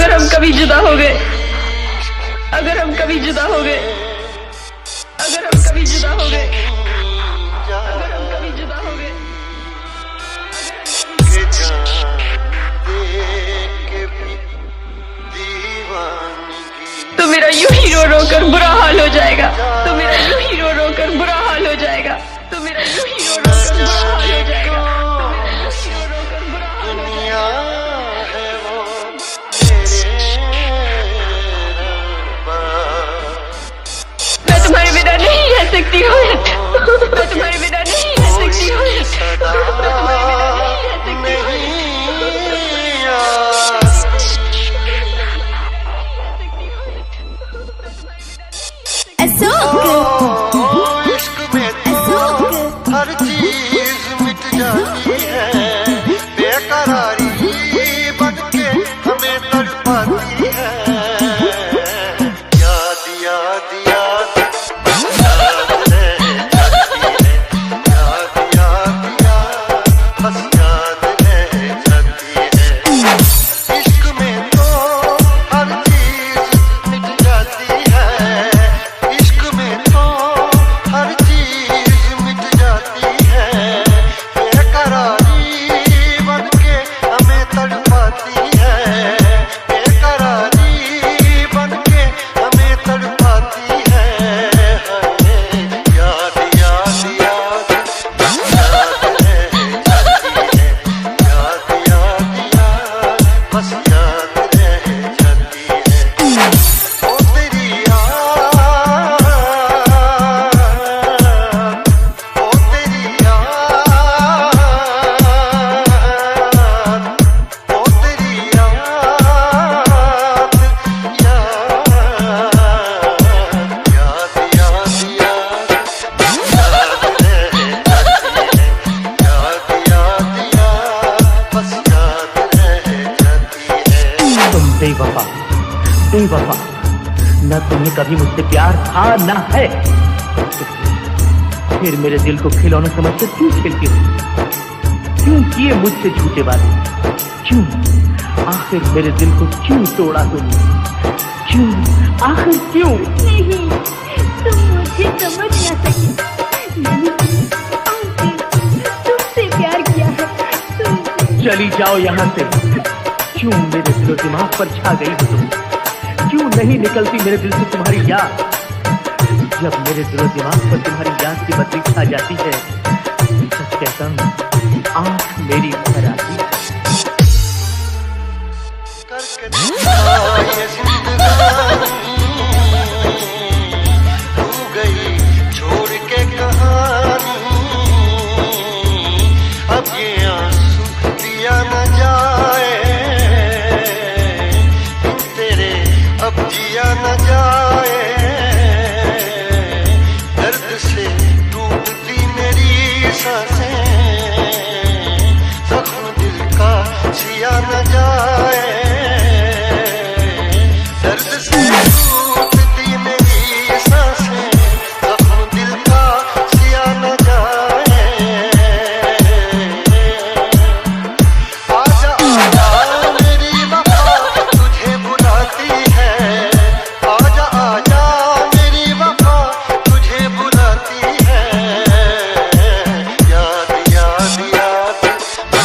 अगर हम कभी जुदा हो गए, अगर हम कभी जुदा हो गए, अगर हम कभी जुदा हो गए, अगर हम कभी जुदा हो गए, तो मेरा यूं ही रो रो कर बुरा हाल हो जाएगा, तो मेरा यूं ही रो रो कर बुरा हाल हो जाएगा, तो मेरा यूं ही रो रो कर बुरा हाल हो जाएगा, तो मेरा यूं ही रो रो कर बुरा हाल हो जाएगा। मैं तुम्हारे बिना नहीं रह सकती हूँ, मैं तुम्हारे बिना नहीं रह सकती हूँ, मैं तुम्हारे बिना नहीं रह सकती हूँ। इश्क में तो हर चीज मिट जाती है, बेकरारी बन के हमें तड़पाती है। याद याद याद याद रह जाती है, याद याद याद बस याद रह जाती है। इश्क में तो हर चीज मिट जाती है, इश्क में तो हर चीज मिट जाती है, बेकरारी बन के हमें तड़पाती है, बेकरारी बन के हमें तड़पाती है। याद याद याद याद रह जाती है, याद याद याद बस याद रह जाती है। ओ तेरी याद, ओ तेरी याद, ओ तेरी याद, याद याद याद याद याद रह जाती है, याद याद याद बस याद रह जाती है। तुम बेवफा, बेवफा, न तुम्हें कभी मुझसे प्यार था ना है, फिर मेरे दिल को खिलौना समझकर क्यों खेलती हो? क्यों किए मुझसे झूठे वादे? क्यों आखिर मेरे दिल को क्यों तोड़ा तुमने? क्यों आखिर क्यों? नहीं, तुम मुझे समझ ना सके। मैंने तुमसे प्यार किया है, तुमसे। चली जाओ यहाँ से। क्यों मेरे दिलो दिमाग पर छा गई हो तुम? क्यों नहीं निकलती मेरे दिल से तुम्हारी याद? जब मेरे दिलो दिमाग पर तुम्हारी याद की बत्ती छा जाती है, सच कहता हूँ आँख मेरी भर आती है। करके देखा ये जिंदगानी, तू गई छोड़ के कहानी, अब ये आंसू पिया न जाए, तेरे अब जिया न जाए। दर्द से टूटती मेरी सांसें, जख्म दिल का सिया न जाए। दर्द से टूटती मेरी सांसें, जख्म दिल का सिया न जाए। आजा आजा मेरी वफा तुझे बुलाती है, आजा आजा मेरी वफा तुझे बुलाती है। याद याद याद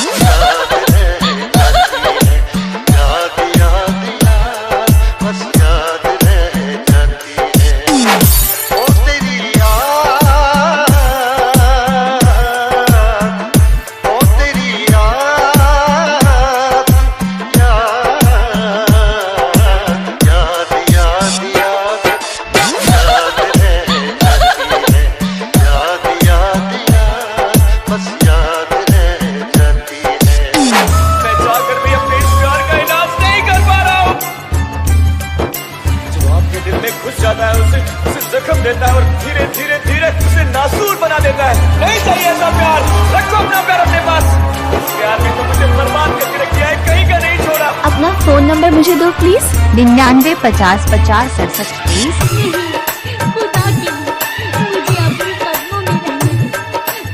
याद रह जाती है, याद याद याद बस याद रह जाती है। ओ तेरी याद, ओ तेरी याद, याद याद याद याद याद रह जाती है, याद याद याद बस याद रह जाती है। मैं चाहकर भी अपने इस प्यार का इलाज नहीं कर पा रहा हूँ। जो आपके दिल में घुस जाता है, उसे जख्म देता है और धीरे धीरे धीरे उसे नासूर बना देता है। नहीं चाहिए ऐसा प्यार, रखो अपना प्यार अपने पास। इस प्यार में तो मुझे बर्बाद करके रख दिया है, कहीं का नहीं छोड़ा। अपना फोन नंबर मुझे दो प्लीज। 99 50 50 67 30। खुदा के लिए मुझे अपने कदमों में रहने दो।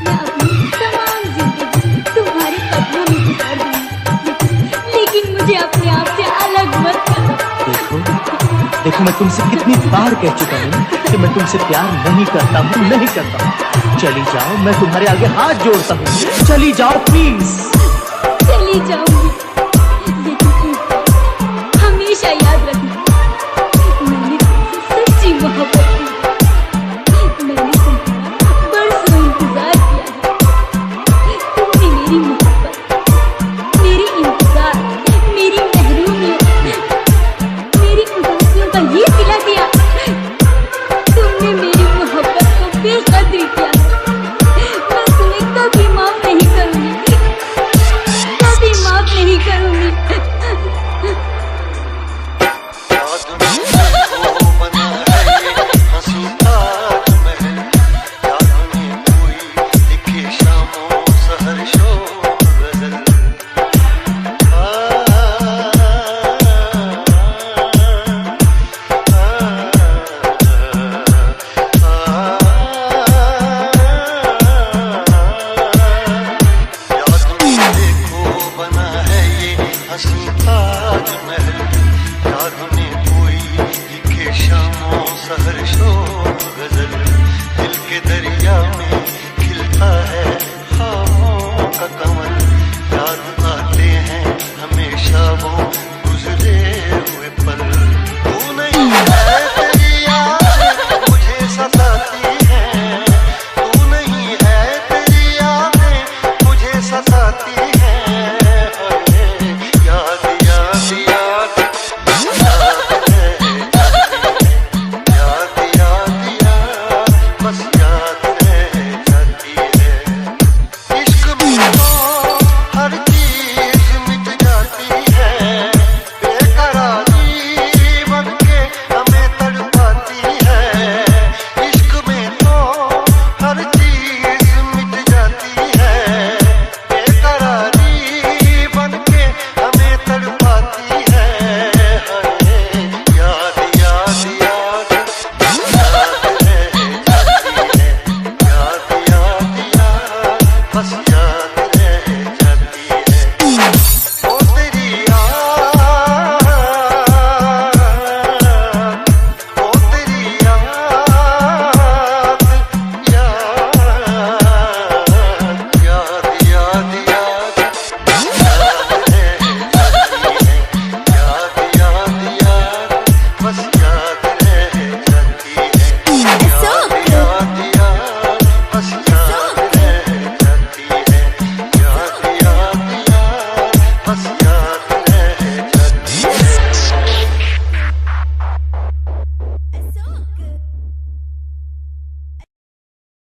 मैं अपनी तमाम जिंदगी तुम्हारे कदमों में गुजार दूंगी, लेकिन मुझे अपने आप से अलग मत कर। देखो मैं तुमसे कितनी बार कह चुका हूँ कि मैं तुमसे प्यार नहीं करता हूँ, नहीं करता हूँ। चली जाओ, मैं तुम्हारे आगे हाथ जोड़ता हूँ, चली जाओ प्लीज। चली जाऊंगी,